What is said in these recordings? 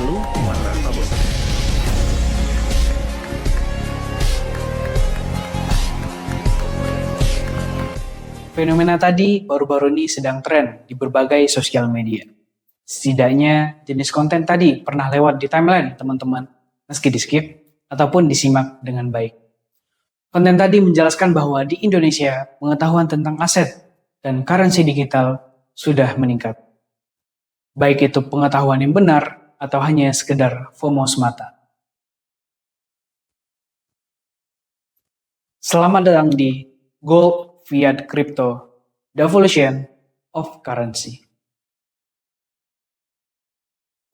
perlu muatan tabung. Fenomena tadi baru-baru ini sedang tren di berbagai sosial media. Setidaknya jenis konten tadi pernah lewat di timeline teman-teman, meski di-skip ataupun disimak dengan baik. Konten tadi menjelaskan bahwa di Indonesia pengetahuan tentang aset dan currency digital sudah meningkat. Baik itu pengetahuan yang benar atau hanya sekedar FOMO semata. Selamat datang di Gold Fiat Crypto, The Evolution of Currency.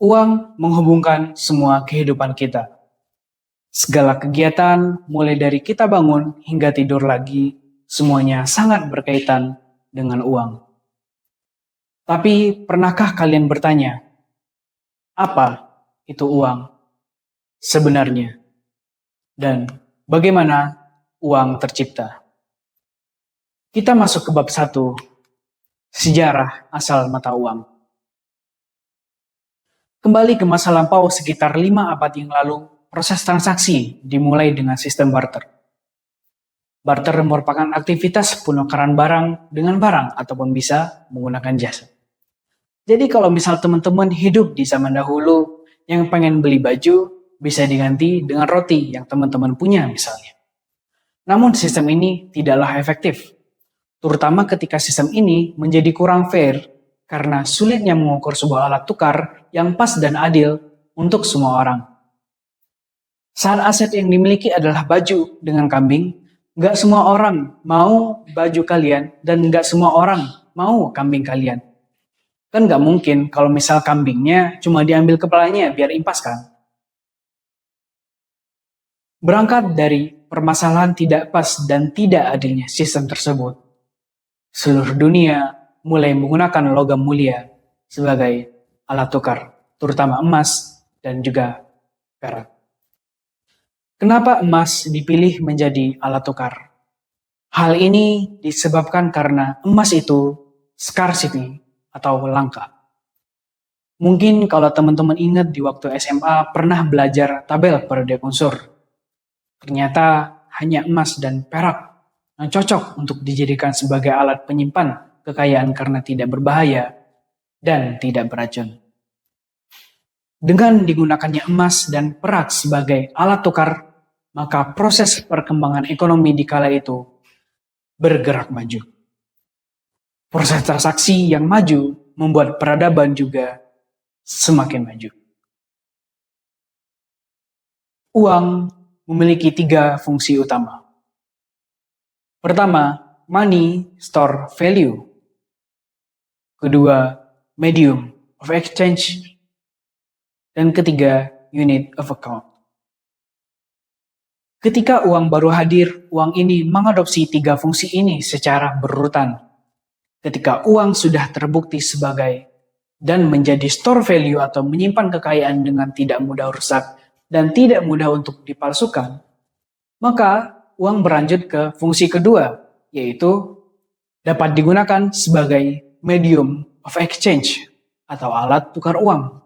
Uang menghubungkan semua kehidupan kita. Segala kegiatan, mulai dari kita bangun hingga tidur lagi, semuanya sangat berkaitan dengan uang. Tapi pernahkah kalian bertanya, apa itu uang sebenarnya? Dan bagaimana uang tercipta? Kita masuk ke bab 1, sejarah asal mata uang. Kembali ke masa lampau sekitar 5 abad yang lalu, proses transaksi dimulai dengan sistem barter. Barter merupakan aktivitas penukaran barang dengan barang ataupun bisa menggunakan jasa. Jadi kalau misal teman-teman hidup di zaman dahulu yang pengen beli baju, bisa diganti dengan roti yang teman-teman punya misalnya. Namun sistem ini tidaklah efektif, terutama ketika sistem ini menjadi kurang fair karena sulitnya mengukur sebuah alat tukar yang pas dan adil untuk semua orang. Saat aset yang dimiliki adalah baju dengan kambing, nggak semua orang mau baju kalian dan nggak semua orang mau kambing kalian. Kan nggak mungkin kalau misal kambingnya cuma diambil kepalanya biar impas kan? Berangkat dari permasalahan tidak pas dan tidak adilnya sistem tersebut, seluruh dunia mulai menggunakan logam mulia sebagai alat tukar, terutama emas dan juga perak. Kenapa emas dipilih menjadi alat tukar? Hal ini disebabkan karena emas itu scarcity atau langka. Mungkin kalau teman-teman ingat di waktu SMA pernah belajar tabel periode unsur. Ternyata hanya emas dan perak yang cocok untuk dijadikan sebagai alat penyimpan kekayaan karena tidak berbahaya dan tidak beracun. Dengan digunakannya emas dan perak sebagai alat tukar, maka proses perkembangan ekonomi di kala itu bergerak maju. Proses transaksi yang maju membuat peradaban juga semakin maju. Uang memiliki 3 fungsi utama. Pertama, money store value. Kedua, medium of exchange. Dan ketiga, unit of account. Ketika uang baru hadir, uang ini mengadopsi 3 fungsi ini secara berurutan. Ketika uang sudah terbukti sebagai dan menjadi store value atau menyimpan kekayaan dengan tidak mudah rusak dan tidak mudah untuk dipalsukan, maka uang berlanjut ke fungsi kedua, yaitu dapat digunakan sebagai medium of exchange atau alat tukar uang.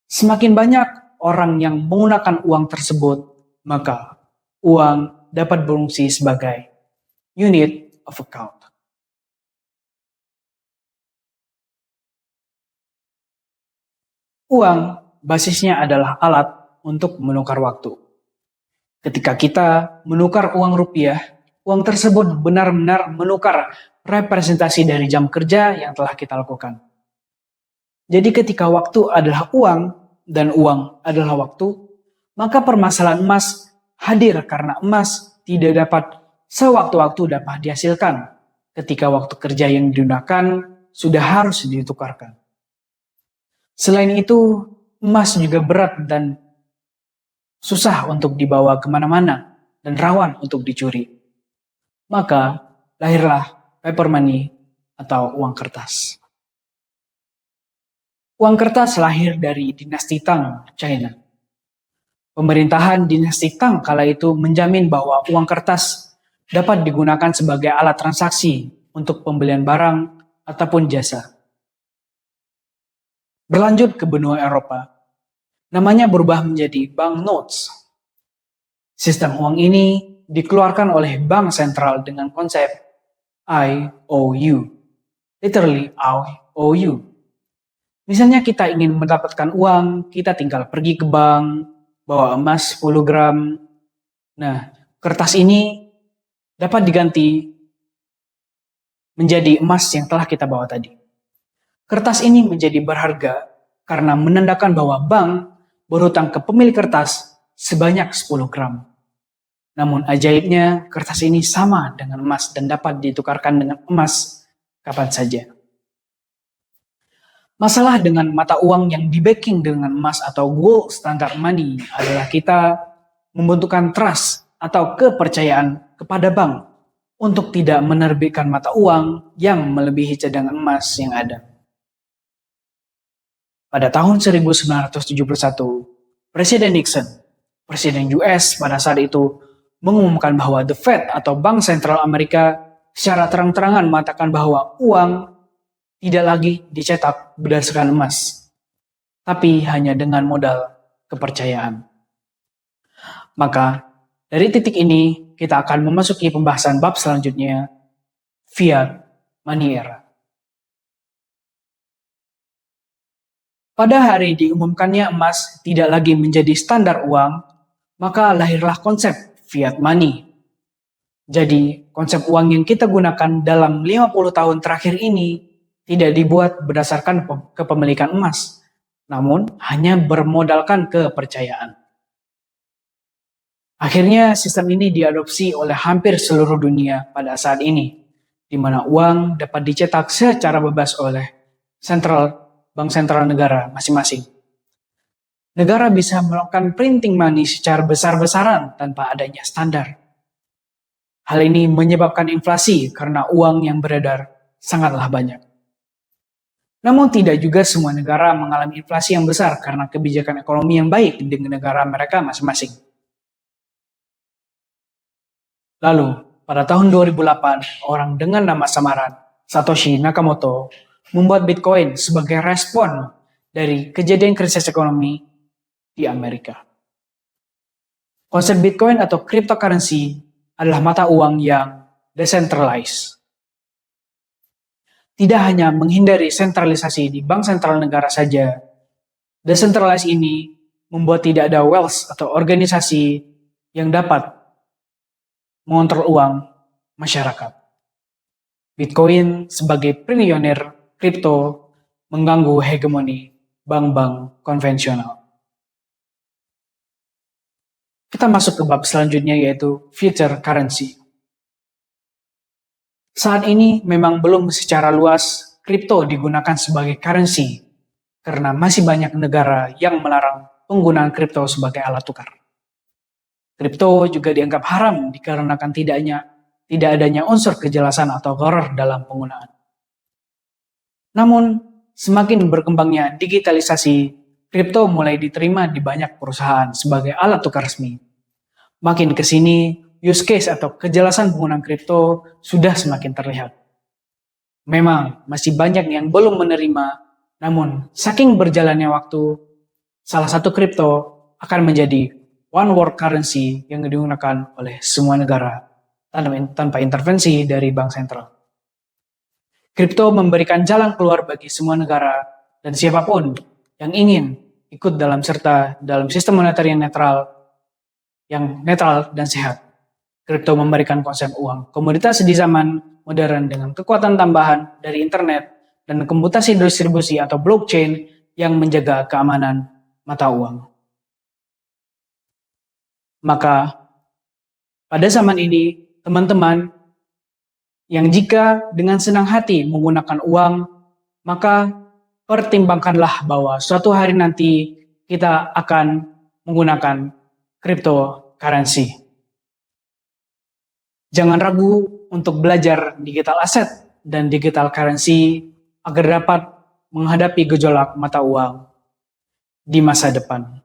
Semakin banyak orang yang menggunakan uang tersebut, maka uang dapat berfungsi sebagai unit of account. Uang basisnya adalah alat untuk menukar waktu. Ketika kita menukar uang rupiah, uang tersebut benar-benar menukar representasi dari jam kerja yang telah kita lakukan. Jadi ketika waktu adalah uang dan uang adalah waktu, maka permasalahan emas hadir karena emas tidak dapat sewaktu-waktu dapat dihasilkan ketika waktu kerja yang digunakan sudah harus ditukarkan. Selain itu, emas juga berat dan susah untuk dibawa kemana-mana dan rawan untuk dicuri. Maka lahirlah paper money atau uang kertas. Uang kertas lahir dari dinasti Tang, China. Pemerintahan dinasti Tang kala itu menjamin bahwa uang kertas dapat digunakan sebagai alat transaksi untuk pembelian barang ataupun jasa. Berlanjut ke benua Eropa, namanya berubah menjadi banknotes. Sistem uang ini dikeluarkan oleh bank sentral dengan konsep IOU, literally IOU. Misalnya kita ingin mendapatkan uang, kita tinggal pergi ke bank, bawa emas 10 gram. Nah, kertas ini dapat diganti menjadi emas yang telah kita bawa tadi. Kertas ini menjadi berharga karena menandakan bahwa bank berhutang ke pemilik kertas sebanyak 10 gram. Namun ajaibnya, kertas ini sama dengan emas dan dapat ditukarkan dengan emas kapan saja. Masalah dengan mata uang yang di-backing dengan emas atau gold standard money adalah kita membutuhkan trust atau kepercayaan kepada bank untuk tidak menerbitkan mata uang yang melebihi cadangan emas yang ada. Pada tahun 1971, Presiden Nixon, Presiden US pada saat itu, mengumumkan bahwa The Fed atau Bank Sentral Amerika secara terang-terangan mengatakan bahwa uang tidak lagi dicetak berdasarkan emas, tapi hanya dengan modal kepercayaan. Maka, dari titik ini, kita akan memasuki pembahasan bab selanjutnya, Fiat Money Era. Pada hari diumumkannya emas tidak lagi menjadi standar uang, maka lahirlah konsep fiat money. Jadi, konsep uang yang kita gunakan dalam 50 tahun terakhir ini tidak dibuat berdasarkan kepemilikan emas, namun hanya bermodalkan kepercayaan. Akhirnya, sistem ini diadopsi oleh hampir seluruh dunia pada saat ini, di mana uang dapat dicetak secara bebas oleh bank sentral negara masing-masing. Negara bisa melakukan printing money secara besar-besaran tanpa adanya standar. Hal ini menyebabkan inflasi karena uang yang beredar sangatlah banyak. Namun tidak juga semua negara mengalami inflasi yang besar karena kebijakan ekonomi yang baik di negara mereka masing-masing. Lalu, pada tahun 2008, orang dengan nama samaran Satoshi Nakamoto membuat Bitcoin sebagai respon dari kejadian krisis ekonomi di Amerika. Konsep Bitcoin atau cryptocurrency adalah mata uang yang decentralized. Tidak hanya menghindari sentralisasi di bank sentral negara saja, decentralized ini membuat tidak ada wealth atau organisasi yang dapat mengontrol uang masyarakat. Bitcoin sebagai pioneer kripto mengganggu hegemoni bank-bank konvensional. Kita masuk ke bab selanjutnya yaitu future currency. Saat ini memang belum secara luas kripto digunakan sebagai currency karena masih banyak negara yang melarang penggunaan kripto sebagai alat tukar. Kripto juga dianggap haram dikarenakan tidak adanya unsur kejelasan atau gharar dalam penggunaan. Namun, semakin berkembangnya digitalisasi, kripto mulai diterima di banyak perusahaan sebagai alat tukar resmi. Makin ke sini, use case atau kejelasan penggunaan kripto sudah semakin terlihat. Memang masih banyak yang belum menerima, namun saking berjalannya waktu, salah satu kripto akan menjadi one world currency yang digunakan oleh semua negara tanpa intervensi dari bank sentral. Kripto memberikan jalan keluar bagi semua negara dan siapapun yang ingin ikut serta dalam sistem moneter yang netral dan sehat. Kripto memberikan konsep uang komoditas di zaman modern dengan kekuatan tambahan dari internet dan komputasi distribusi atau blockchain yang menjaga keamanan mata uang. Maka pada zaman ini, teman-teman yang jika dengan senang hati menggunakan uang, maka pertimbangkanlah bahwa suatu hari nanti kita akan menggunakan cryptocurrency. Jangan ragu untuk belajar digital asset dan digital currency agar dapat menghadapi gejolak mata uang di masa depan.